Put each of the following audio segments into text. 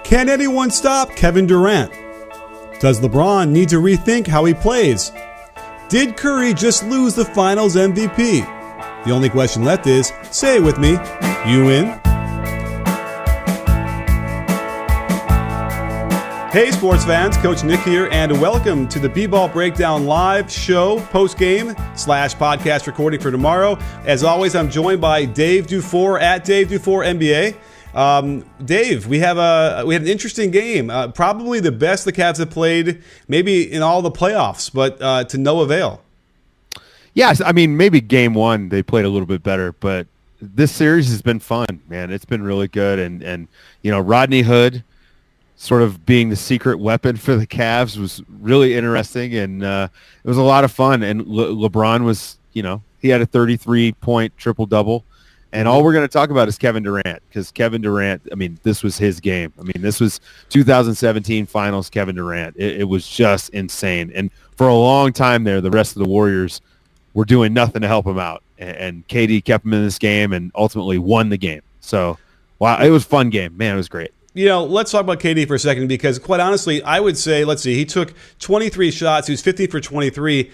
Can anyone stop Kevin Durant? Does LeBron need to rethink how he plays? Did Curry just lose the Finals MVP? The only question left is, say it with me, you in? Hey sports fans, Coach Nick here, and welcome to the B-Ball Breakdown live show, post-game / podcast recording for tomorrow. As always, I'm joined by Dave Dufour at Dave Dufour NBA. Dave, we had an interesting game, probably the best the Cavs have played, maybe in all the playoffs, but to no avail. Yes, I mean, maybe game one they played a little bit better, but this series has been fun, man. It's been really good, and you know, Rodney Hood sort of being the secret weapon for the Cavs was really interesting, and it was a lot of fun. And LeBron was, you know, he had a 33-point triple-double. And all we're going to talk about is Kevin Durant, because Kevin Durant, I mean, this was his game. I mean, this was 2017 Finals Kevin Durant. It was just insane. And for a long time there, the rest of the Warriors were doing nothing to help him out. And KD kept him in this game and ultimately won the game. So, wow, it was a fun game. Man, it was great. You know, let's talk about KD for a second, because quite honestly, I would say, let's see, he took 23 shots. He was 15 for 23.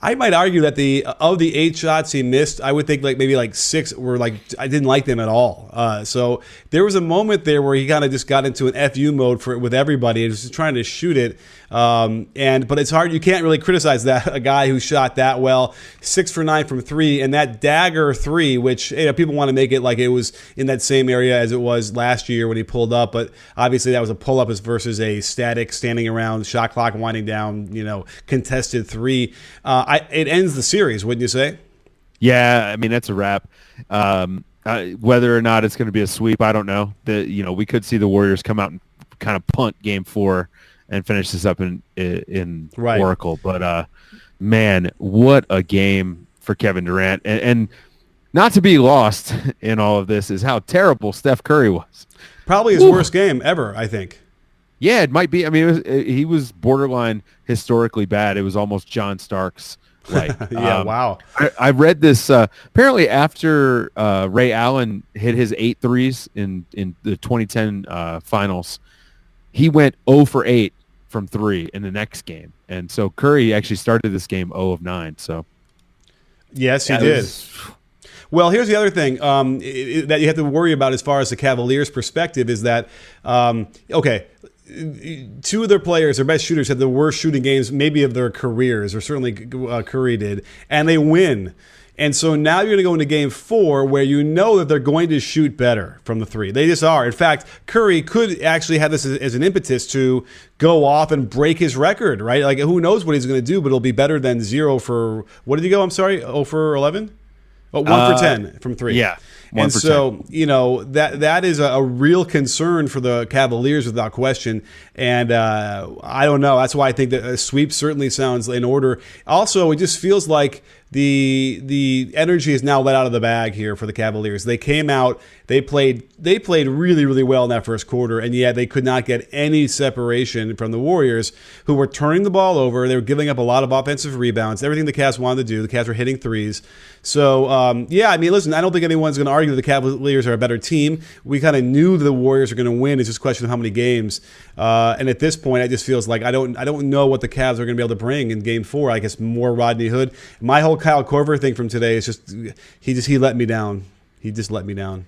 I might argue that of the 8 shots he missed, I would think maybe 6 were I didn't like them at all. So there was a moment there where he kind of just got into an FU mode with everybody and was just trying to shoot it. But it's hard. You can't really criticize a guy who shot that well. 6 for 9 from 3, and that dagger 3, which people want to make it like it was in that same area as it was last year when he pulled up, but obviously that was a pull up versus a static standing around, shot clock winding down, contested 3. It ends the series, wouldn't you say? Yeah, I mean, that's a wrap. Whether or not it's going to be a sweep, I don't know. We could see the Warriors come out and kind of punt game 4 and finish this up in right. Oracle. But, man, what a game for Kevin Durant. And not to be lost in all of this is how terrible Steph Curry was. Probably his worst game ever, I think. Yeah, it might be. I mean, he was borderline historically bad. It was almost John Starks. Yeah, wow. I read this. Apparently, after Ray Allen hit his 8 threes in the 2010 finals, he went 0 for 8 from 3 in the next game. And so Curry actually started this game 0 of 9. So, yes, he did. Well, here's the other thing that you have to worry about as far as the Cavaliers' perspective is that, okay, 2 of their players, their best shooters, had the worst shooting games maybe of their careers, or certainly Curry did, and they win. And so now you're going to go into game 4 where you know that they're going to shoot better from the 3. They just are. In fact, Curry could actually have this as an impetus to go off and break his record, right? Like, who knows what he's going to do, but it'll be better than 0 for, what did he go? I'm sorry, 0 for 11? Oh, 1 for 10 from 3. Yeah. And so, that is a real concern for the Cavaliers without question. And I don't know. That's why I think that a sweep certainly sounds in order. Also, it just feels like the energy is now let out of the bag here for the Cavaliers. They came out, they played really, really well in that first quarter, and yet they could not get any separation from the Warriors, who were turning the ball over. They were giving up a lot of offensive rebounds, everything the Cavs wanted to do. The Cavs were hitting threes. So, I mean, listen, I don't think anyone's going to argue that the Cavaliers are a better team. We kind of knew the Warriors are going to win. It's just a question of how many games. And at this point, it just feels like I don't know what the Cavs are going to be able to bring in game 4. I guess more Rodney Hood. My whole Kyle Korver thing from today is just he let me down. He just let me down.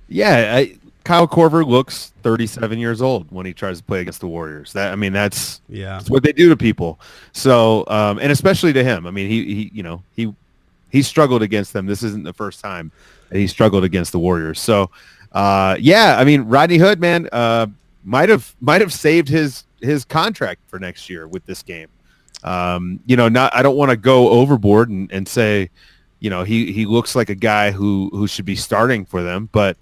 Yeah, Kyle Korver looks 37 years old when he tries to play against the Warriors. That's what they do to people. So, and especially to him. I mean, he struggled against them. This isn't the first time that he struggled against the Warriors. So, I mean, Rodney Hood, man, might have saved his contract for next year with this game. I don't want to go overboard and say, he looks like a guy who should be starting for them, but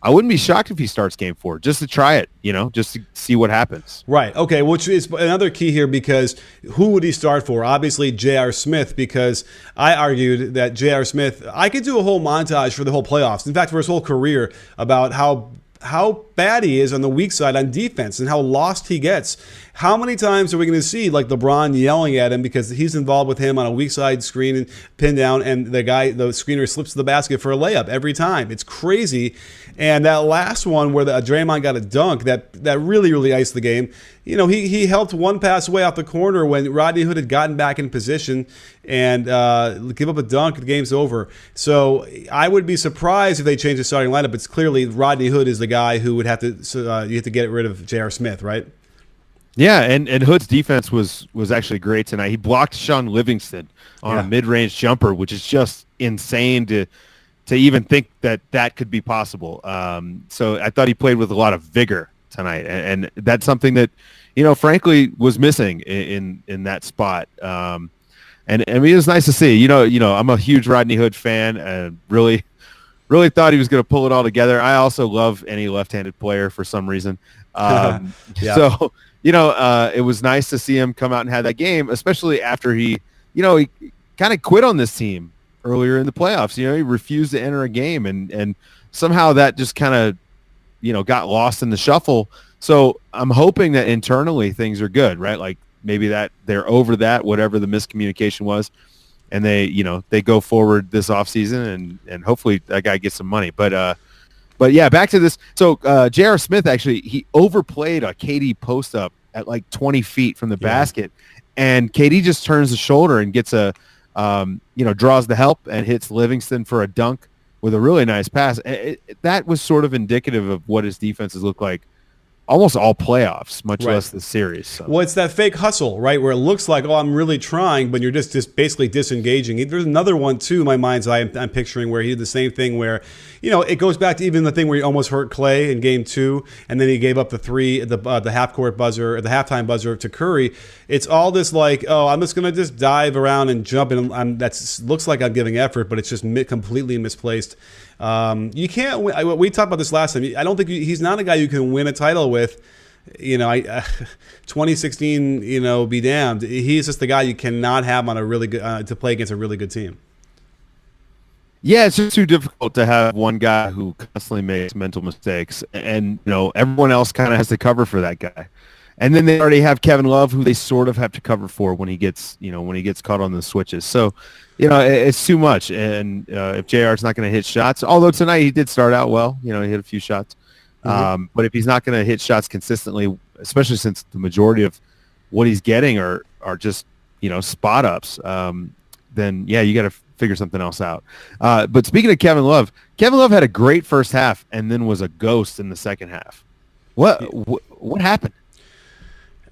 I wouldn't be shocked if he starts game 4 just to try it, just to see what happens. Right. Okay. Which is another key here, because who would he start for? Obviously, J.R. Smith, because I argued that J.R. Smith, I could do a whole montage for the whole playoffs. In fact, for his whole career about how how bad he is on the weak side on defense and how lost he gets. How many times are we going to see like LeBron yelling at him because he's involved with him on a weak side screen and pin down, and the screener slips to the basket for a layup every time? It's crazy. And that last one where Draymond got a dunk that really, really iced the game. You know, he helped one pass away off the corner when Rodney Hood had gotten back in position and give up a dunk. The game's over. So I would be surprised if they change the starting lineup. It's clearly Rodney Hood is the guy who would have to you have to get rid of J.R. Smith, right? Yeah, and Hood's defense was actually great tonight. He blocked Sean Livingston on a mid-range jumper, which is just insane to even think that could be possible. So I thought he played with a lot of vigor tonight, and that's something that, you know, frankly, was missing in that spot. And I mean, it was nice to see. You know, I'm a huge Rodney Hood fan, and really thought he was going to pull it all together. I also love any left-handed player for some reason. So, you know, it was nice to see him come out and have that game, especially after he kind of quit on this team earlier in the playoffs. You know, he refused to enter a game, and somehow that just kind of, you know, got lost in the shuffle. So I'm hoping that internally things are good, right? Like maybe that they're over that, whatever the miscommunication was, and they go forward this offseason and hopefully that guy gets some money. But yeah, back to this. So J.R. Smith, actually, he overplayed a KD post-up at like 20 feet from the basket, and KD just turns the shoulder and gets draws the help and hits Livingston for a dunk with a really nice pass. That was sort of indicative of what his defenses look like almost all playoffs, much less the series. So. Well, it's that fake hustle, right, where it looks like, oh, I'm really trying, but you're just basically disengaging. There's another one, too, in my mind's eye I'm picturing, where he did the same thing where, you know, it goes back to even the thing where he almost hurt Clay in Game 2, and then he gave up the three, the half-court buzzer, the halftime buzzer to Curry. It's all this like, oh, I'm just going to just dive around and jump, and that looks like I'm giving effort, but it's just completely misplaced. You can't win. We talked about this last time. I don't think he's not a guy you can win a title with. You know, 2016. You know, be damned. He's just the guy you cannot have on a really good to play against a really good team. Yeah, it's just too difficult to have one guy who constantly makes mental mistakes, and you know everyone else kind of has to cover for that guy. And then they already have Kevin Love, who they sort of have to cover for when he gets caught on the switches. So, you know, it's too much. And if JR's not going to hit shots, although tonight he did start out well, you know, he hit a few shots. But if he's not going to hit shots consistently, especially since the majority of what he's getting are just, you know, spot ups, then yeah, you got to figure something else out. But speaking of Kevin Love had a great first half and then was a ghost in the second half. What happened?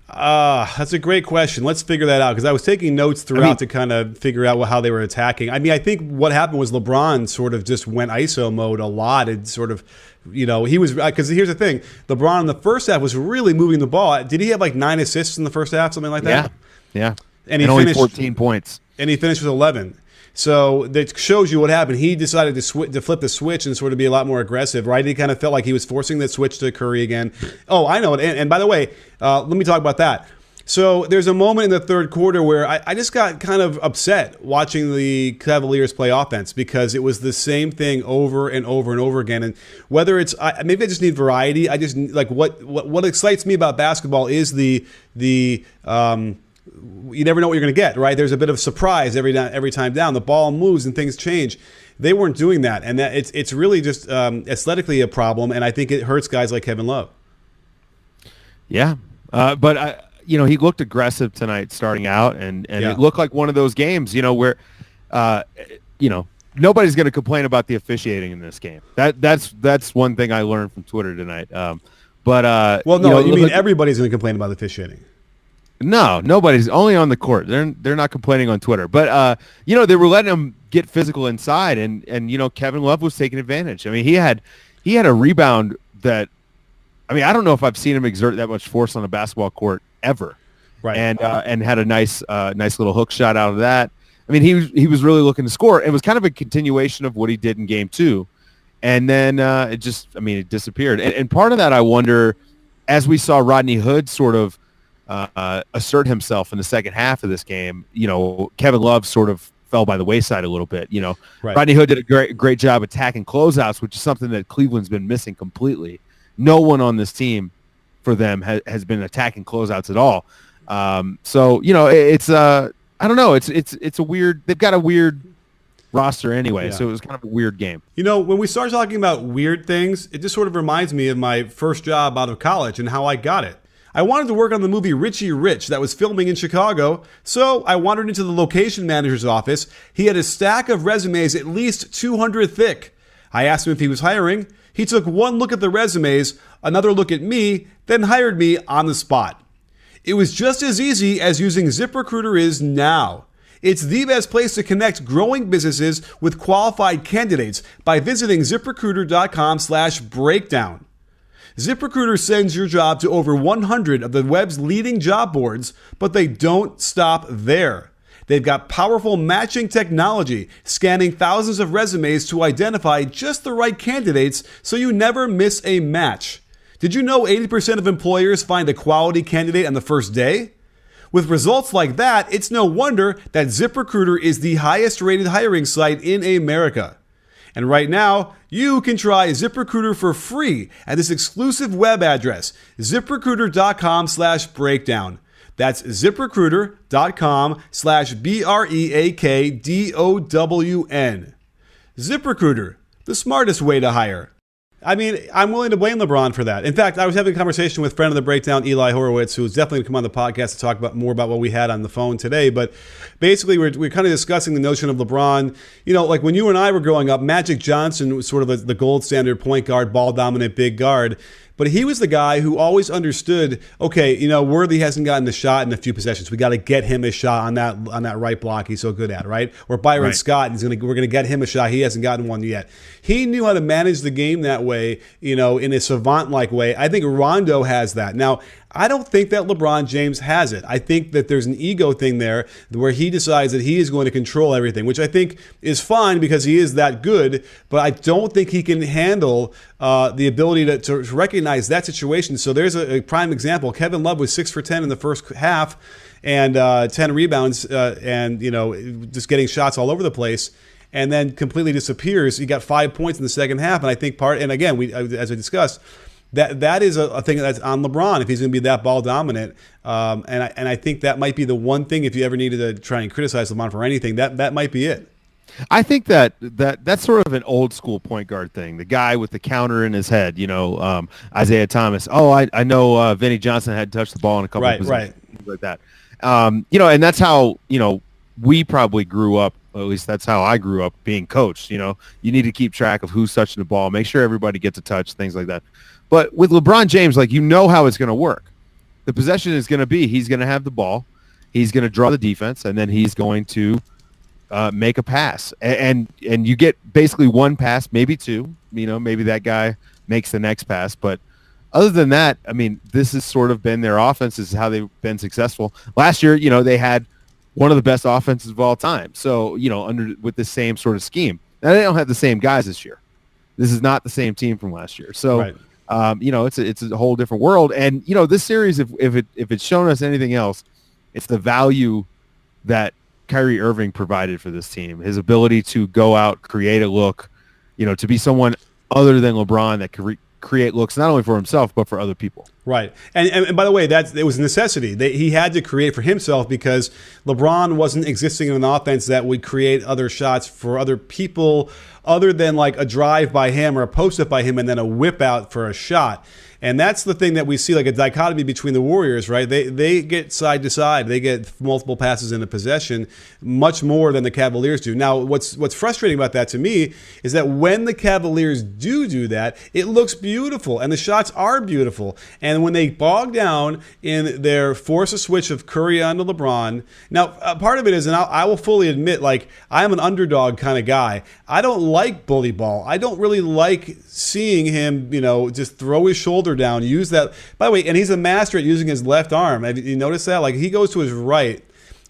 That's a great question. Let's figure that out, because I was taking notes throughout to kind of figure out how they were attacking. I mean, I think what happened was LeBron sort of just went ISO mode a lot. It sort of, you know, he was, because here's the thing, LeBron in the first half was really moving the ball. Did he have like 9 assists in the first half, something like that? Yeah. And he only finished 14 points. And he finished with 11. So that shows you what happened. He decided to flip the switch and sort of be a lot more aggressive, right? He kind of felt like he was forcing the switch to Curry again. Oh, I know it. And by the way, let me talk about that. So there's a moment in the third quarter where I just got kind of upset watching the Cavaliers play offense, because it was the same thing over and over and over again. And whether it's maybe I just need variety. I just like what excites me about basketball is the you never know what you're going to get, right? There's a bit of surprise every time down. The ball moves and things change. They weren't doing that, and that it's really just aesthetically a problem, and I think it hurts guys like Kevin Love. Yeah, but you know, he looked aggressive tonight starting out, and it looked like one of those games, you know, where you know, nobody's going to complain about the officiating in this game. That's one thing I learned from Twitter tonight. Well, no, you mean everybody's going to complain about the officiating? No, nobody's, only on the court. They're not complaining on Twitter. But you know, they were letting him get physical inside, and you know, Kevin Love was taking advantage. I mean, he had a rebound that, I mean, I don't know if I've seen him exert that much force on a basketball court ever. Right. And had a nice little hook shot out of that. I mean, he was really looking to score. It was kind of a continuation of what he did in Game 2. And then it disappeared. And part of that, I wonder, as we saw Rodney Hood sort of assert himself in the second half of this game, you know, Kevin Love sort of fell by the wayside a little bit. You know, Rodney Hood did a great job attacking closeouts, which is something that Cleveland's been missing completely. No one on this team for them has been attacking closeouts at all. So it's I don't know. It's a weird. They've got a weird roster anyway, so it was kind of a weird game. When we start talking about weird things, it just sort of reminds me of my first job out of college and how I got it. I wanted to work on the movie Richie Rich that was filming in Chicago, so I wandered into the location manager's office. He had a stack of resumes at least 200 thick. I asked him if he was hiring. He took one look at the resumes, another look at me, then hired me on the spot. It was just as easy as using ZipRecruiter is now. It's the best place to connect growing businesses with qualified candidates by visiting ZipRecruiter.com/breakdown. ZipRecruiter sends your job to over 100 of the web's leading job boards, but they don't stop there. They've got powerful matching technology, scanning thousands of resumes to identify just the right candidates so you never miss a match. Did you know 80% of employers find a quality candidate on the first day? With results like that, it's no wonder that ZipRecruiter is the highest rated hiring site in America. And right now, you can try ZipRecruiter for free at this exclusive web address, ZipRecruiter.com/breakdown. That's ZipRecruiter.com/BREAKDOWN. ZipRecruiter, the smartest way to hire. I mean, I'm willing to blame LeBron for that. In fact, I was having a conversation with friend of the Breakdown, Eli Horowitz, who's definitely going to come on the podcast to talk more about what we had on the phone today. But basically, we're kind of discussing the notion of LeBron. Like when you and I were growing up, Magic Johnson was sort of the gold standard point guard, ball dominant, big guard. But he was the guy who always understood, okay, Worthy hasn't gotten the shot in a few possessions. We got to get him a shot on that right block he's so good at, right? Or Byron Scott, we're going to get him a shot. He hasn't gotten one yet. He knew how to manage the game that way, in a savant-like way. I think Rondo has that. Now, I don't think that LeBron James has it. I think that there's an ego thing there where he decides that he is going to control everything, which I think is fine because he is that good, but I don't think he can handle the ability to recognize that situation. So there's a prime example. Kevin Love was 6 for 10 in the first half and 10 rebounds and just getting shots all over the place, and then completely disappears. He got 5 points in the second half, and I think and again, as we discussed, that is a thing that's on LeBron if he's going to be that ball dominant. And I think that might be the one thing, if you ever needed to try and criticize LeBron for anything, that might be it. I think that's sort of an old school point guard thing. The guy with the counter in his head, Isaiah Thomas. Oh, I know Vinnie Johnson had touched the ball in a couple of positions, things like that. And that's how, we probably grew up. At least that's how I grew up being coached. You need to keep track of who's touching the ball, make sure everybody gets a touch, things like that. But with LeBron James, how it's going to work. The possession is going to be he's going to have the ball, he's going to draw the defense, and then he's going to make a pass. And you get basically one pass, maybe two. Maybe that guy makes the next pass. But other than that, I mean, this has sort of been their offense. This is how they've been successful. Last year, they had one of the best offenses of all time. So, with the same sort of scheme. Now, they don't have the same guys this year. This is not the same team from last year. So, right. It's a whole different world. And, this series, if it's shown us anything else, it's the value that Kyrie Irving provided for this team. His ability to go out, create a look, to be someone other than LeBron that could create looks not only for himself but for other people. Right. And by the way, it was a necessity. He had to create for himself because LeBron wasn't existing in an offense that would create other shots for other people other than like a drive by him or a post-up by him and then a whip out for a shot. And that's the thing that we see, like a dichotomy between the Warriors, right? They get side to side. They get multiple passes into possession, much more than the Cavaliers do. Now, what's frustrating about that to me is that when the Cavaliers do that, it looks beautiful, and the shots are beautiful. And when they bog down in their force a switch of Curry onto LeBron, now, part of it is, and I will fully admit, like, I'm an underdog kind of guy. I don't like bully ball. I don't really like seeing him, just throw his shoulder down, use that. By the way, and he's a master at using his left arm. Have you noticed that? Like, he goes to his right.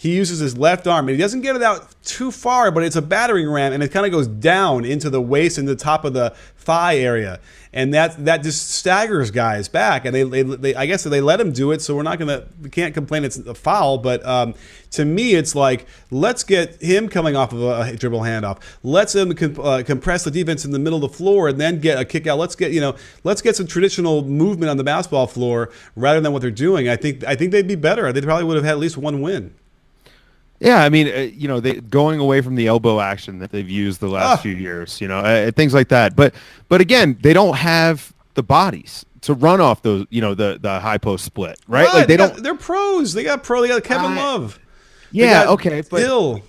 he uses his left arm, and he doesn't get it out too far, but it's a battering ram, and it kind of goes down into the waist and the top of the thigh area. And that just staggers guys back, and they I guess they let him do it, so we can't complain it's a foul. But to me, it's like, let's get him coming off of a dribble handoff. Let's him compress the defense in the middle of the floor, and then get a kick out. Let's get some traditional movement on the basketball floor rather than what they're doing. I think they'd be better. They probably would have had at least one win. Yeah, I mean, they going away from the elbow action that they've used the last few years, things like that. But again, they don't have the bodies to run off those, the high post split, right? Like they're pros. They got Kevin Love. Yeah, okay, but Hill.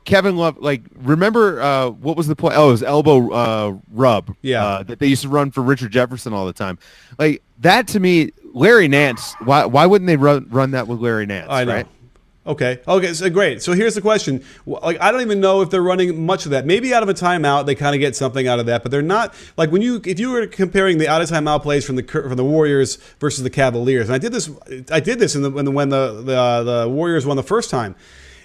Kevin Love. Like, remember what was the play? Oh, it was elbow rub. Yeah, that they used to run for Richard Jefferson all the time. Like that to me, Larry Nance. Why wouldn't they run that with Larry Nance? I know. Right? Okay, so great. So here's the question. Like, I don't even know if they're running much of that. Maybe out of a timeout, they kind of get something out of that, but they're not. Like, if you were comparing the out of timeout plays from the Warriors versus the Cavaliers, and I did this when the Warriors won the first time.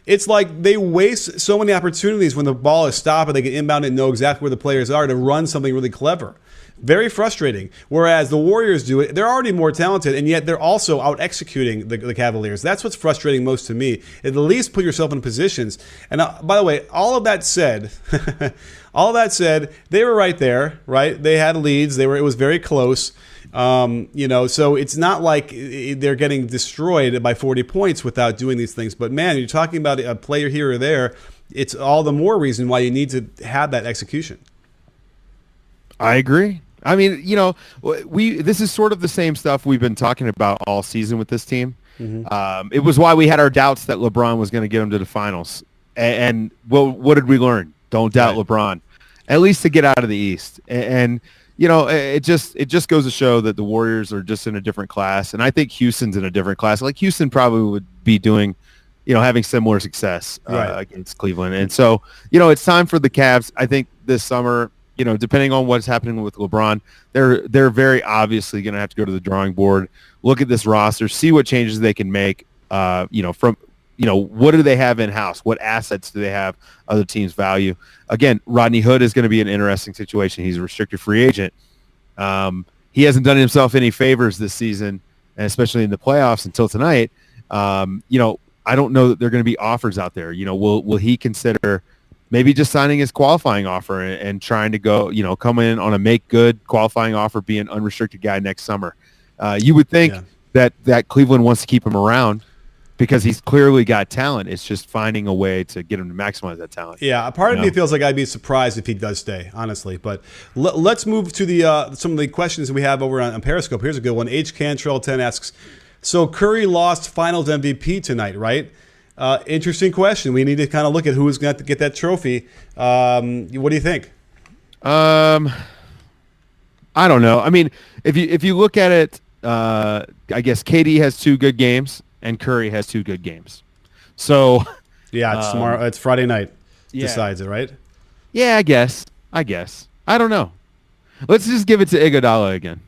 It's like they waste so many opportunities when the ball is stopped and they can inbound and know exactly where the players are to run something really clever. Very frustrating. Whereas the Warriors do it, they're already more talented, and yet they're also out executing the Cavaliers. That's what's frustrating most to me. At least put yourself in positions. And by the way, all of that said, they were right there, right? They had leads. It was very close. So it's not like they're getting destroyed by 40 points without doing these things. But man, you're talking about a player here or there. It's all the more reason why you need to have that execution. I agree. I mean, this is sort of the same stuff we've been talking about all season with this team. Mm-hmm. It was why we had our doubts that LeBron was going to get them to the finals. And what did we learn? Don't doubt LeBron, at least to get out of the East. And it just goes to show that the Warriors are just in a different class. And I think Houston's in a different class. Like Houston probably would be doing, having similar success against Cleveland. And so, it's time for the Cavs. I think this summer, depending on what's happening with LeBron, they're very obviously going to have to go to the drawing board, look at this roster, see what changes they can make. What do they have in house? What assets do they have? Other teams value. Again, Rodney Hood is going to be an interesting situation. He's a restricted free agent. He hasn't done himself any favors this season, and especially in the playoffs until tonight. I don't know that there are going to be offers out there. Will he consider maybe just signing his qualifying offer and trying to go, come in on a make good qualifying offer, be an unrestricted guy next summer? You would think that Cleveland wants to keep him around because he's clearly got talent. It's just finding a way to get him to maximize that talent. Yeah, a part of me feels like I'd be surprised if he does stay, honestly. But let's move to some of the questions that we have over on Periscope. Here's a good one. H. Cantrell 10 asks, so Curry lost Finals MVP tonight, right? Interesting question. We need to kind of look at who is going to get that trophy. What do you think? I don't know. I mean, if you look at it, I guess KD has 2 good games and Curry has 2 good games. So yeah, it's tomorrow. It's Friday night. Decides it, right? Yeah, I guess. I don't know. Let's just give it to Iguodala again.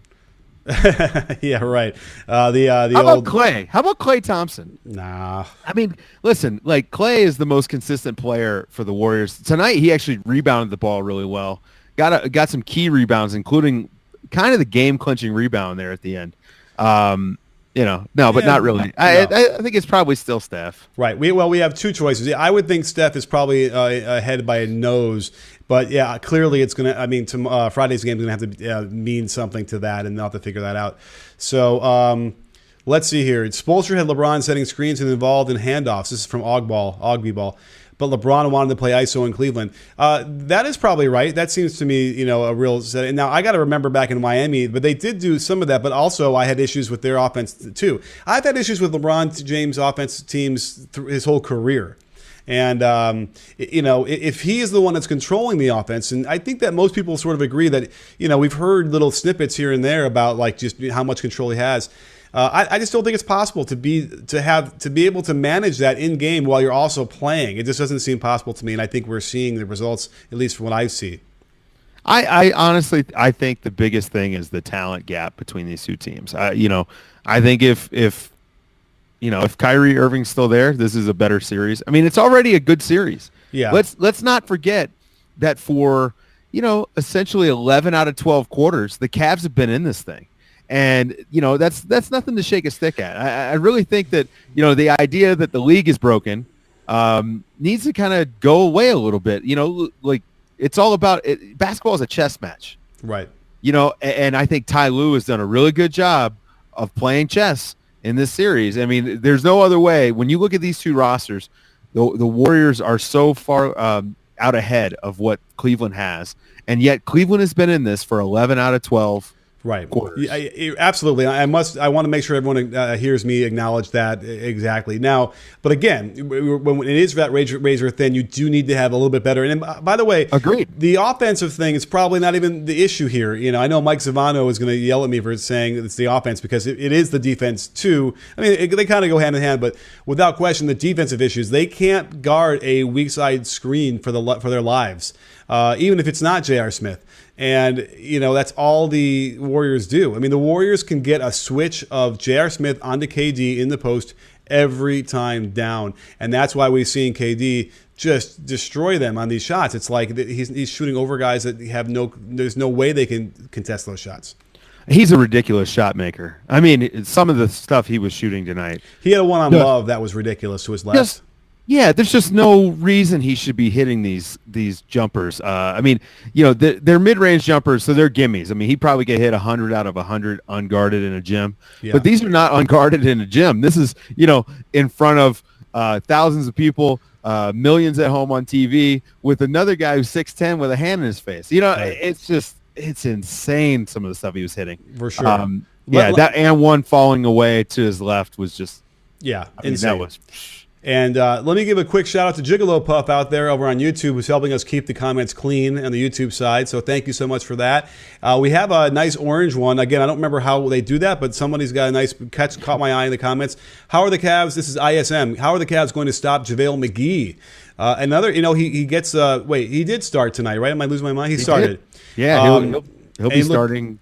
Yeah, right. How about Klay? How about Klay Thompson? Nah. I mean, listen, like Klay is the most consistent player for the Warriors. Tonight, he actually rebounded the ball really well. Got some key rebounds, including kind of the game-clinching rebound there at the end. But not really. I think it's probably still Steph. Right. We have 2 choices. Yeah, I would think Steph is probably ahead by a nose. But, yeah, clearly it's going to – Friday's game is going to have to mean something to that, and they'll have to figure that out. So let's see here. Spoelstra had LeBron setting screens and involved in handoffs. This is from Ogby Ball. But LeBron wanted to play ISO in Cleveland. That is probably right. That seems to me, a real setting. Now, I got to remember back in Miami, but they did do some of that. But also, I had issues with their offense, too. I've had issues with LeBron James' offense teams through his whole career. And, if he is the one that's controlling the offense, and I think that most people sort of agree that, we've heard little snippets here and there about like just how much control he has. I just don't think it's possible to be able to manage that in game while you're also playing. It just doesn't seem possible to me, and I think we're seeing the results, at least from what I see. I honestly think the biggest thing is the talent gap between these 2 teams. I think if if Kyrie Irving's still there, this is a better series. I mean, it's already a good series. Yeah. Let's not forget that for, essentially 11 out of 12 quarters, the Cavs have been in this thing. And, that's nothing to shake a stick at. I really think that, the idea that the league is broken needs to kind of go away a little bit. Like it's all about it. Basketball is a chess match. Right. And I think Ty Lue has done a really good job of playing chess in this series. I mean, there's no other way. When you look at these two rosters, the Warriors are so far out ahead of what Cleveland has. And yet Cleveland has been in this for 11 out of 12 right. quarters. Absolutely. I want to make sure everyone hears me acknowledge that exactly. Now, but again, when it is that razor thin, you do need to have a little bit better. And by the way, agreed. The offensive thing is probably not even the issue here. I know Mike Zavano is going to yell at me for saying it's the offense because it is the defense too. I mean, they kind of go hand in hand, but without question, the defensive issues, they can't guard a weak side screen for their lives, even if it's not J.R. Smith. And, that's all the Warriors do. I mean, the Warriors can get a switch of J.R. Smith onto KD in the post every time down. And that's why we've seen KD just destroy them on these shots. It's like he's shooting over guys that there's no way they can contest those shots. He's a ridiculous shot maker. I mean, some of the stuff he was shooting tonight. He had a one on Love that was ridiculous to his left. Yeah, there's just no reason he should be hitting these jumpers. I mean, they're mid-range jumpers, so they're gimmies. I mean, he'd probably get hit 100 out of 100 unguarded in a gym. Yeah. But these are not unguarded in a gym. This is, in front of thousands of people, millions at home on TV with another guy who's 6'10" with a hand in his face. It's insane some of the stuff he was hitting. For sure. That and one falling away to his left was just insane. That was. And let me give a quick shout out to Gigolo Puff out there over on YouTube, who's helping us keep the comments clean on the YouTube side. So thank you so much for that. We have a nice orange one. Again, I don't remember how they do that, but somebody's got a nice catch, caught my eye in the comments. How are the Cavs? This is ISM. How are the Cavs going to stop JaVale McGee? Another, he gets, he did start tonight, right? Am I losing my mind? He started. Did. Yeah, he'll be starting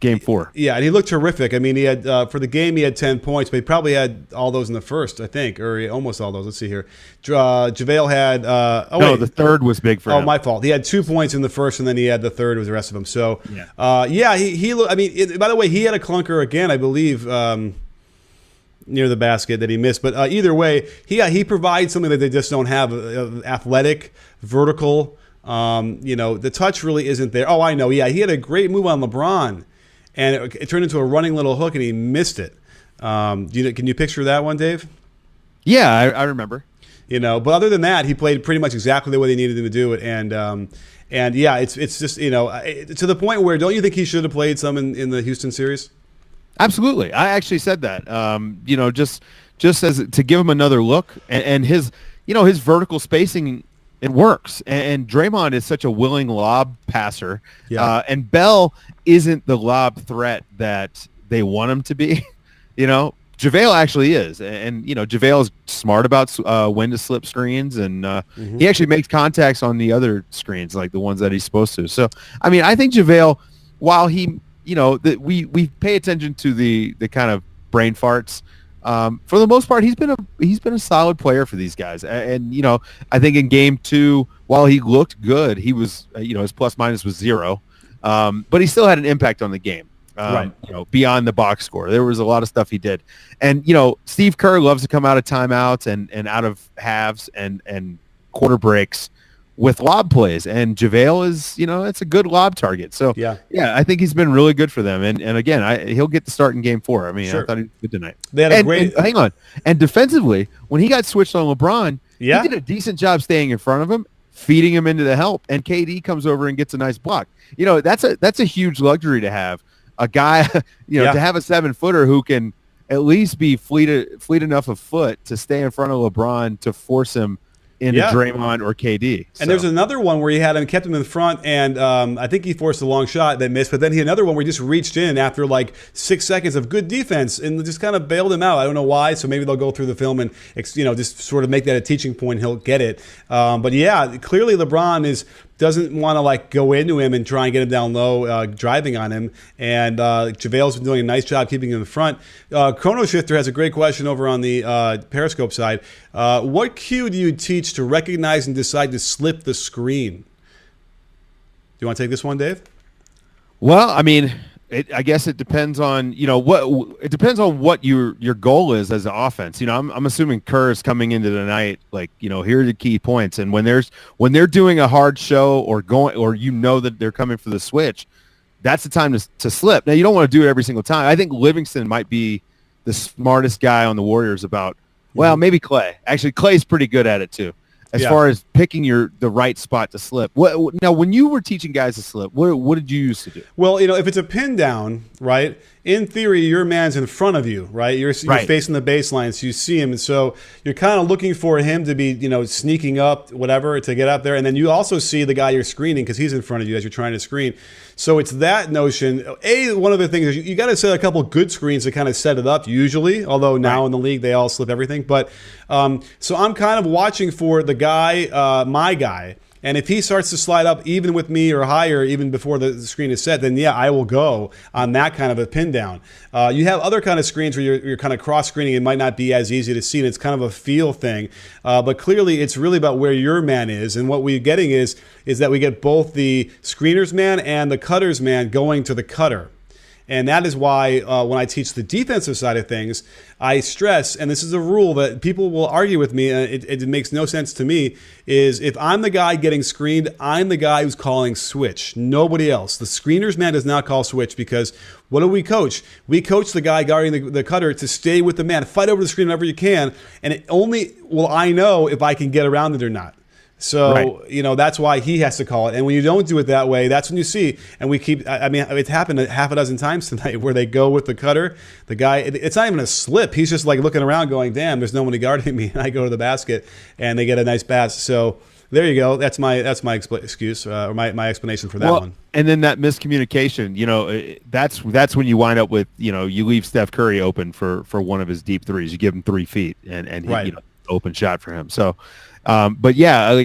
Game 4. Yeah, and he looked terrific. I mean, he had for the game he had 10 points, but he probably had all those in the first, I think, or almost all those. Let's see here. JaVale had. The third was big for him. Oh, my fault. He had 2 points in the first, and then he had the third with the rest of them. So, he looked. I mean, by the way, he had a clunker again, I believe, near the basket that he missed. But either way, he provides something that they just don't have: athletic, vertical. The touch really isn't there. Oh, I know. Yeah, he had a great move on LeBron. And it turned into a running little hook, and he missed it. Can you picture that one, Dave? Yeah, I remember. But other than that, he played pretty much exactly the way they needed him to do it. And it's just to the point where don't you think he should have played some in the Houston series? Absolutely, I actually said that. Just as to give him another look, and his his vertical spacing. It works, and Draymond is such a willing lob passer, and Bell isn't the lob threat that they want him to be. JaVale actually is, and JaVale is smart about when to slip screens, and he actually makes contacts on the other screens, like the ones that he's supposed to. So, I mean, I think JaVale, while he, we pay attention to the kind of brain farts. For the most part, he's been a solid player for these guys, and I think in Game 2, while he looked good, he was his plus minus was 0, but he still had an impact on the game. Right. Beyond the box score, there was a lot of stuff he did, and Steve Kerr loves to come out of timeouts and out of halves and quarter breaks with lob plays, and JaVale is, it's a good lob target. So yeah, I think he's been really good for them. And again, he'll get the start in Game 4. I mean, sure. I thought he was good tonight. They had a great. And, hang on. And defensively, when he got switched on LeBron, he did a decent job staying in front of him, feeding him into the help, and KD comes over and gets a nice block. That's a huge luxury to have a guy, to have a 7-footer who can at least be fleet enough of foot to stay in front of LeBron to force him into Draymond or KD. And there's another one where he kept him in front, and I think he forced a long shot that missed, but then he had another one where he just reached in after like 6 seconds of good defense and just kind of bailed him out. I don't know why, so maybe they'll go through the film and just sort of make that a teaching point. He'll get it. But yeah, clearly LeBron is doesn't want to like go into him and try and get him down low, driving on him. And JaVale's been doing a nice job keeping him in front. Chrono Shifter has a great question over on the Periscope side. What cue do you teach to recognize and decide to slip the screen? Do you want to take this one, Dave? Well, I mean, I guess it depends on what your goal is as an offense. I'm assuming Kerr is coming into the night like, here are the key points, and when they're doing a hard show or that they're coming for the switch, that's the time to slip. Now, you don't want to do it every single time. I think Livingston might be the smartest guy on the Warriors about. Well, maybe Clay. Actually, Clay's pretty good at it too. As far as picking the right spot to slip. Now, when you were teaching guys to slip, what did you used to do? Well, if it's a pin down, right, in theory, your man's in front of you, right? You're facing the baseline, so you see him. And so you're kind of looking for him to be, sneaking up, whatever, to get up there. And then you also see the guy you're screening because he's in front of you as you're trying to screen. So it's that notion. One of the things is you got to set a couple good screens to kind of set it up usually, although now in the league they all slip everything. But so I'm kind of watching for the guy, my guy. And if he starts to slide up even with me or higher, even before the screen is set, then I will go on that kind of a pin down. You have other kind of screens where you're kind of cross screening. It might not be as easy to see, and it's kind of a feel thing. But clearly, it's really about where your man is, and what we're getting is that we get both the screener's man and the cutter's man going to the cutter. And that is why when I teach the defensive side of things, I stress, and this is a rule that people will argue with me, and it makes no sense to me, is if I'm the guy getting screened, I'm the guy who's calling switch. Nobody else. The screener's man does not call switch because what do we coach? We coach the guy guarding the cutter to stay with the man, fight over the screen whenever you can, and it only will I know if I can get around it or not. So, that's why he has to call it. And when you don't do it that way, that's when you see. And we keep, it's happened half a dozen times tonight where they go with the cutter. The guy, it's not even a slip. He's just like looking around going, damn, there's no one guarding me. And I go to the basket and they get a nice pass. So there you go. That's my excuse or my explanation for that one. And then that miscommunication, that's when you wind up with, you leave Steph Curry open for one of his deep threes. You give him 3 feet and he, open shot for him. So, but yeah,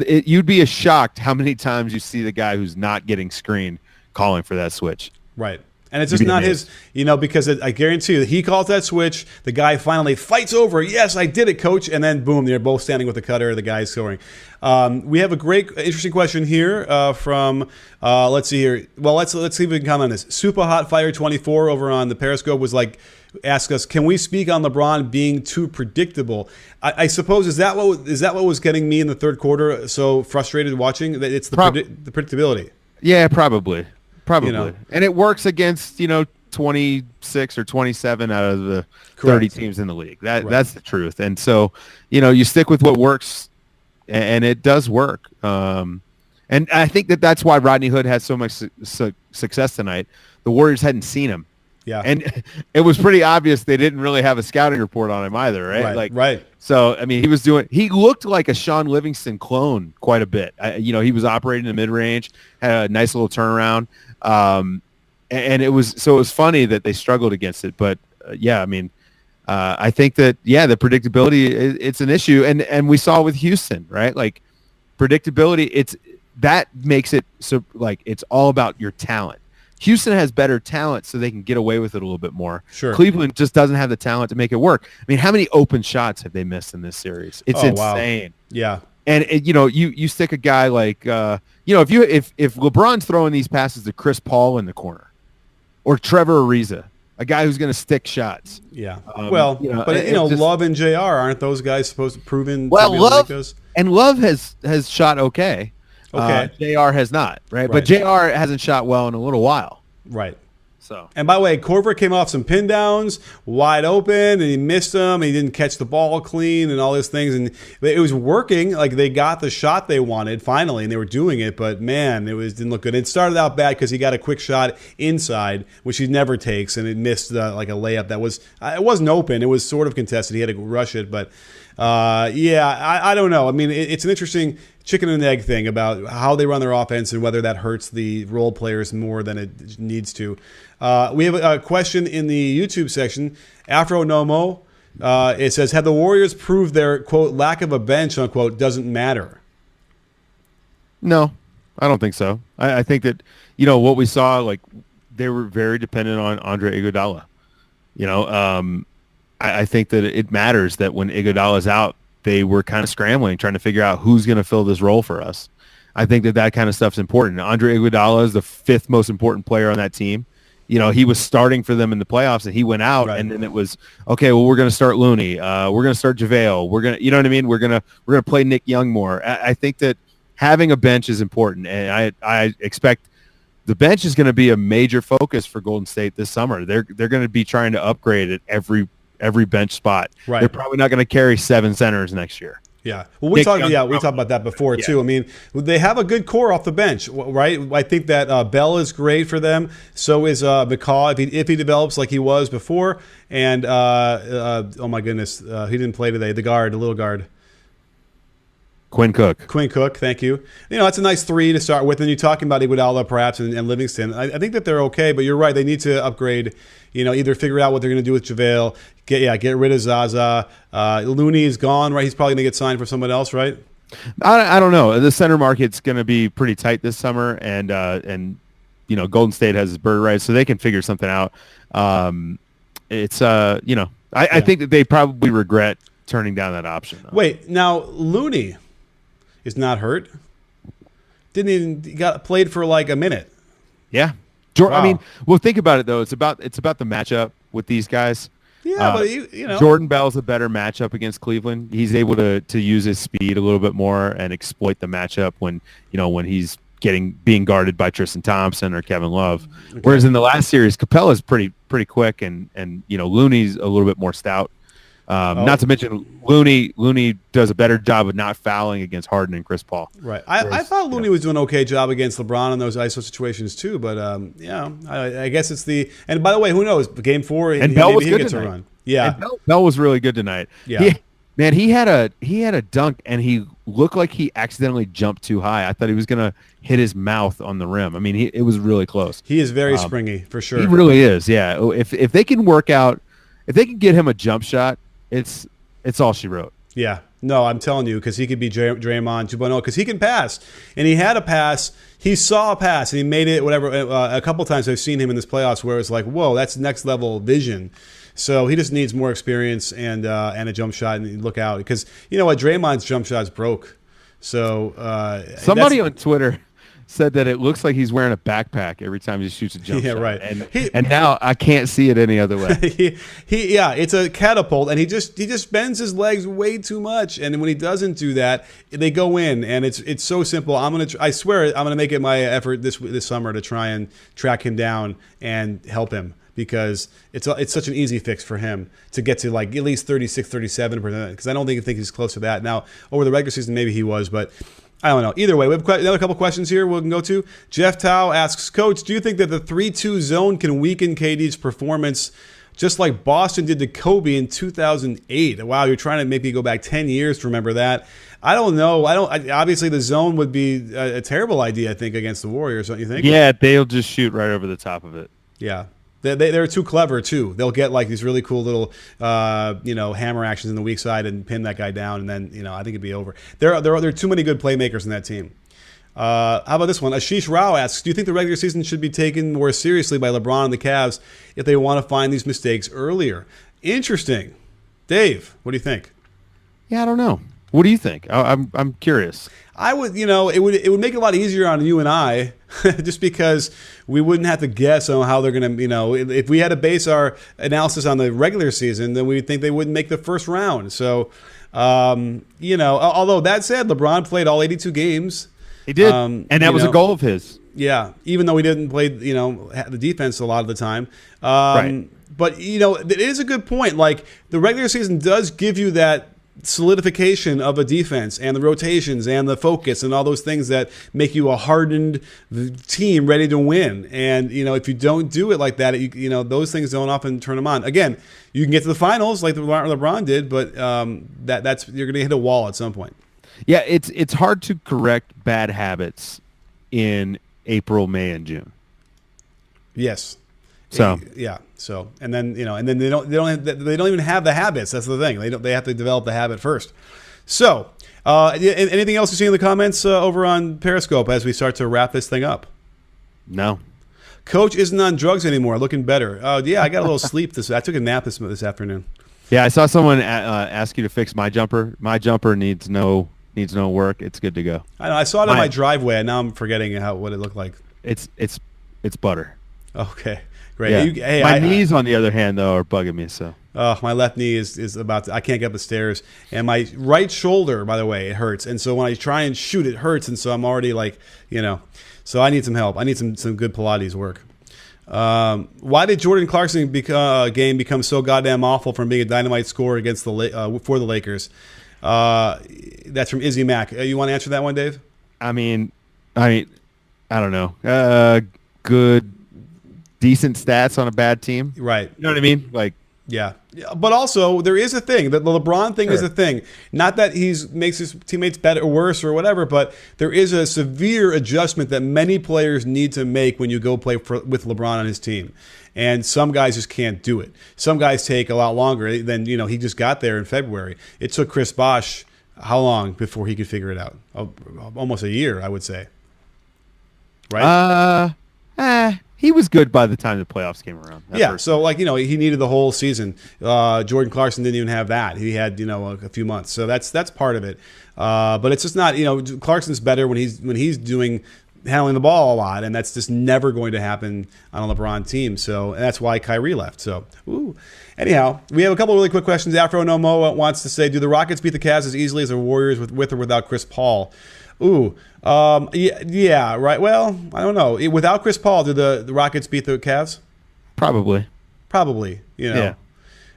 you'd be shocked how many times you see the guy who's not getting screened calling for that switch. Right. And it's just not his, because I guarantee you that he calls that switch. The guy finally fights over, yes, I did it, coach. And then, boom, they're both standing with the cutter. The guy's scoring. We have a great, interesting question here from, let's see here. Well, let's see if we can comment on this. Super Hot Fire 24 over on the Periscope was like, ask us, can we speak on LeBron being too predictable? I suppose, is that what was getting me in the third quarter so frustrated watching? That it's the predictability. Yeah, probably. And it works against 26 or 27 out of the 30 teams in the league. That's the truth. And so you stick with what works, and it does work. And I think that's why Rodney Hood had so much success tonight. The Warriors hadn't seen him. Yeah, and it was pretty obvious they didn't really have a scouting report on him either, right? Right. So, I mean, he looked like a Sean Livingston clone quite a bit. He was operating in the mid-range, had a nice little turnaround. And it was funny that they struggled against it. But, I think that, the predictability, it's an issue. And we saw with Houston, right? Like, predictability, that makes it so, like, it's all about your talent. Houston has better talent, so they can get away with it a little bit more. Sure. Cleveland just doesn't have the talent to make it work. I mean, how many open shots have they missed in this series? It's insane. Wow. Yeah. And you stick a guy like if LeBron's throwing these passes to Chris Paul in the corner, or Trevor Ariza, a guy who's going to stick shots. Yeah. Love and JR, aren't those guys supposed to proven? Love and Love has shot okay. Okay. JR has not, right? But JR hasn't shot well in a little while. Right. So. And by the way, Korver came off some pin downs, wide open, and he missed them. And he didn't catch the ball clean and all these things. And it was working. Like, they got the shot they wanted finally, and they were doing it. But, man, didn't look good. It started out bad because he got a quick shot inside, which he never takes, and it missed like a layup that was it wasn't open. It was sort of contested. He had to rush it. But, I don't know. I mean, it's an interesting chicken and egg thing about how they run their offense and whether that hurts the role players more than it needs to. We have a question in the YouTube section. Afro Nomo, it says, have the Warriors proved their, quote, lack of a bench, unquote, doesn't matter? No, I don't think so. I think that, what we saw, like, they were very dependent on Andre Iguodala. I think that it matters that when Iguodala's out, they were kind of scrambling, trying to figure out who's going to fill this role for us. I think that kind of stuff's important. Andre Iguodala is the fifth most important player on that team. He was starting for them in the playoffs, and he went out, right. And then it was, okay, well, we're going to start Looney. We're going to start JaVale. We're going to, you know what I mean? We're going to play Nick Young more. I think that having a bench is important, and I expect the bench is going to be a major focus for Golden State this summer. They're going to be trying to upgrade at every bench spot. Right. They're probably not going to carry 7 centers next year. Yeah. Well, we talked about that before too. I mean, they have a good core off the bench, right? I think that Bell is great for them. So is McCaw if he develops like he was before. And oh my goodness, he didn't play today. The little guard. Quinn Cook, thank you. That's a nice 3 to start with. And you're talking about Iguodala perhaps and Livingston. I think that they're okay, but you're right. They need to upgrade. Either figure out what they're going to do with JaVale. Get rid of Zaza. Looney is gone, right? He's probably going to get signed for someone else, right? I don't know. The center market's going to be pretty tight this summer, and Golden State has his bird rights, so they can figure something out. I think that they probably regret turning down that option, though. Wait, now Looney is not hurt. Played for like a minute. Yeah. Wow. I mean, well, think about it though. It's about the matchup with these guys. Yeah, but Jordan Bell's a better matchup against Cleveland. He's able to use his speed a little bit more and exploit the matchup when he's being guarded by Tristan Thompson or Kevin Love. Okay. Whereas in the last series, Capella's pretty quick and Looney's a little bit more stout. Not to mention Looney does a better job of not fouling against Harden and Chris Paul. Right. I thought Looney was doing an okay job against LeBron in those ISO situations too. But I guess it's the. And by the way, who knows? Game 4 and Bell was good tonight. A run. Yeah. And Bell was really good tonight. Yeah. He had a dunk and he looked like he accidentally jumped too high. I thought he was gonna hit his mouth on the rim. I mean, it was really close. He is very springy for sure. He really is. Yeah. If they can work out, if they can get him a jump shot. It's all she wrote. Yeah. No, I'm telling you, because he could be Draymond 2.0, because he can pass. And he had a pass. He saw a pass, and he made it, whatever. A couple times I've seen him in this playoffs where it's like, whoa, that's next level vision. So he just needs more experience and a jump shot, and look out. Because you know what? Draymond's jump shot's broke. So somebody on Twitter said that it looks like he's wearing a backpack every time he shoots a jump shot. Right. And now I can't see it any other way. It's a catapult, and he just bends his legs way too much. And when he doesn't do that, they go in, and it's so simple. I swear I'm gonna make it my effort this summer to try and track him down and help him, because it's such an easy fix for him to get to like at least 36, 37%, because I don't think he's close to that. Now, over the regular season, maybe he was, but I don't know. Either way, we have another couple questions here we can go to. Jeff Tao asks, Coach, do you think that the 3-2 zone can weaken KD's performance just like Boston did to Kobe in 2008? Wow, you're trying to maybe go back 10 years to remember that. I don't know. Obviously, the zone would be a terrible idea, I think, against the Warriors, don't you think? Yeah, they'll just shoot right over the top of it. Yeah. They're too clever too. They'll get like these really cool little, hammer actions in the weak side and pin that guy down, and then I think it'd be over. There are too many good playmakers in that team. How about this one? Ashish Rao asks, do you think the regular season should be taken more seriously by LeBron and the Cavs if they want to find these mistakes earlier? Interesting, Dave. What do you think? Yeah, I don't know. What do you think? I'm curious. I would, it would make it a lot easier on you and I, just because we wouldn't have to guess on how they're going to, if we had to base our analysis on the regular season, then we'd think they wouldn't make the first round. So, although that said, LeBron played all 82 games. He did, and that was a goal of his. Yeah, even though he didn't play, the defense a lot of the time. Right. But, it is a good point. Like, the regular season does give you that solidification of a defense and the rotations and the focus and all those things that make you a hardened team ready to win. And if you don't do it like that, those things don't often turn them on. Again, you can get to the finals like LeBron did, but that's you're going to hit a wall at some point. Yeah, it's hard to correct bad habits in April, May, and June. Yes. So yeah. So and then they don't even have the habits. That's the thing. They have to develop the habit first. So Anything else you see in the comments over on Periscope as we start to wrap this thing up? No. Coach isn't on drugs anymore, looking better. Yeah, I got a little sleep. I took a nap this afternoon. Yeah, I saw someone ask you to fix my jumper. My jumper needs no work. It's good to go. I know. I saw it on my driveway, and now I'm forgetting what it looked like. It's butter. Okay, great. Yeah. My knees, on the other hand, though, are bugging me. So. My left knee is about to, I can't get up the stairs, and my right shoulder, by the way, it hurts. And so when I try and shoot, it hurts, and so I'm already so I need some help. I need some good Pilates work. Why did Jordan Clarkson game become so goddamn awful from being a dynamite scorer against for the Lakers? That's from Izzy Mack. You want to answer that one, Dave? I mean, I don't know. Good, decent stats on a bad team, right? You know what I mean? Like, yeah. But also, there is a thing. The LeBron thing is a thing. Not that he makes his teammates better or worse or whatever, but there is a severe adjustment that many players need to make when you go play with LeBron on his team. And some guys just can't do it. Some guys take a lot longer than, he just got there in February. It took Chris Bosh how long before he could figure it out? Almost a year, I would say. Right? He was good by the time the playoffs came around. Yeah, so he needed the whole season. Jordan Clarkson didn't even have that. He had a few months. So that's part of it. But it's just not Clarkson's better when he's handling the ball a lot, and that's just never going to happen on a LeBron team. So and that's why Kyrie left. So anyhow, we have a couple of really quick questions. Afro No Mo wants to say, do the Rockets beat the Cavs as easily as the Warriors with or without Chris Paul? Yeah, right. Well, I don't know. Without Chris Paul, do the Rockets beat the Cavs? Probably. Yeah.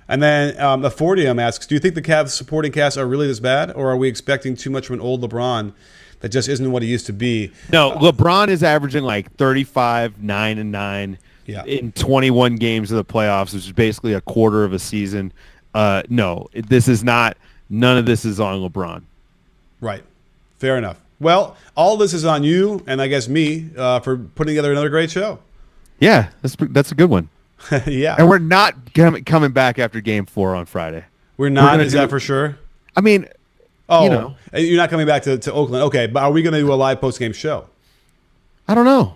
And then the Fortium asks, do you think the Cavs supporting cast are really this bad, or are we expecting too much from an old LeBron that just isn't what he used to be? No, LeBron is averaging like 35, 9 and 9 in 21 games of the playoffs, which is basically a quarter of a season. No, this is not. None of this is on LeBron. Right. Fair enough. Well, all this is on you and I guess me for putting together another great show. Yeah, that's a good one. Yeah. And we're not coming back after Game 4 on Friday. We're not? Is that for sure? I mean, you're not coming back to Oakland. Okay, but are we going to do a live post-game show? I don't know.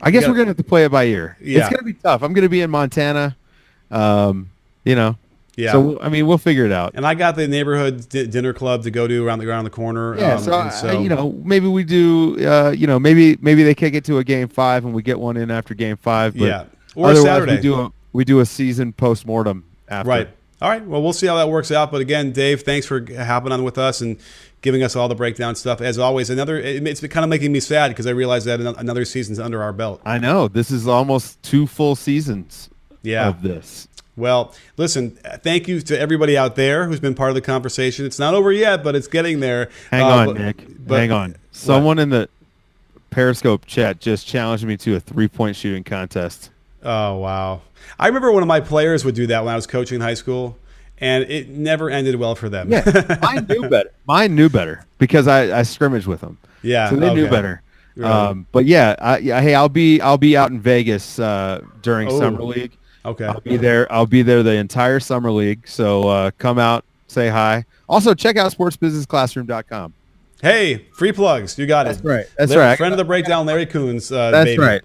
I guess we're going to have to play it by ear. Yeah. It's going to be tough. I'm going to be in Montana, Yeah. So, we'll figure it out. And I got the neighborhood dinner club to go to around the corner. Yeah, maybe we do, maybe they kick it to a Game 5 and we get one in after Game 5. But yeah. Or Saturday. We do a season postmortem after. Right. All right. Well, we'll see how that works out. But again, Dave, thanks for hopping on with us and giving us all the breakdown stuff. As always, it's been kind of making me sad because I realized that another season's under our belt. I know. This is almost 2 full seasons of this. Well, listen, thank you to everybody out there who's been part of the conversation. It's not over yet, but it's getting there. Hang on, Nick. Hang on. Someone in the Periscope chat just challenged me to a 3-point shooting contest. Oh, wow. I remember one of my players would do that when I was coaching in high school, and it never ended well for them. Yeah, mine knew better because I scrimmaged with them. Yeah, so they knew better. Really? But yeah, I'll be out in Vegas during Summer League. Okay. I'll be there the entire Summer League. So come out, say hi. Also, check out sportsbusinessclassroom.com. Hey, free plugs. You got it. That's right. Friend of the breakdown, Larry Coons. That's baby. Right.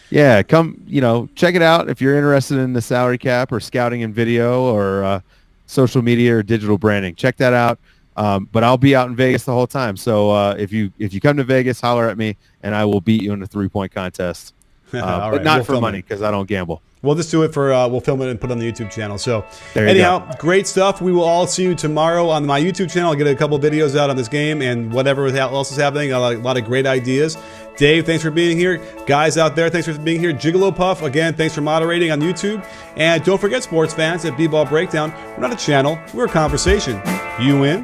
Yeah, come, check it out if you're interested in the salary cap or scouting in video or social media or digital branding. Check that out. But I'll be out in Vegas the whole time. So if you come to Vegas, holler at me, and I will beat you in a 3-point contest. But not for money because I don't gamble. We'll just do it for, we'll film it and put it on the YouTube channel. So anyhow, great stuff. We will all see you tomorrow on my YouTube channel. I'll get a couple of videos out on this game and whatever else is happening. A lot of great ideas. Dave, thanks for being here. Guys out there, thanks for being here. Gigolo Puff, again, thanks for moderating on YouTube. And don't forget, sports fans, at B-Ball Breakdown, we're not a channel, we're a conversation. You win.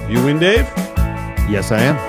You win, Dave? Yes, I am.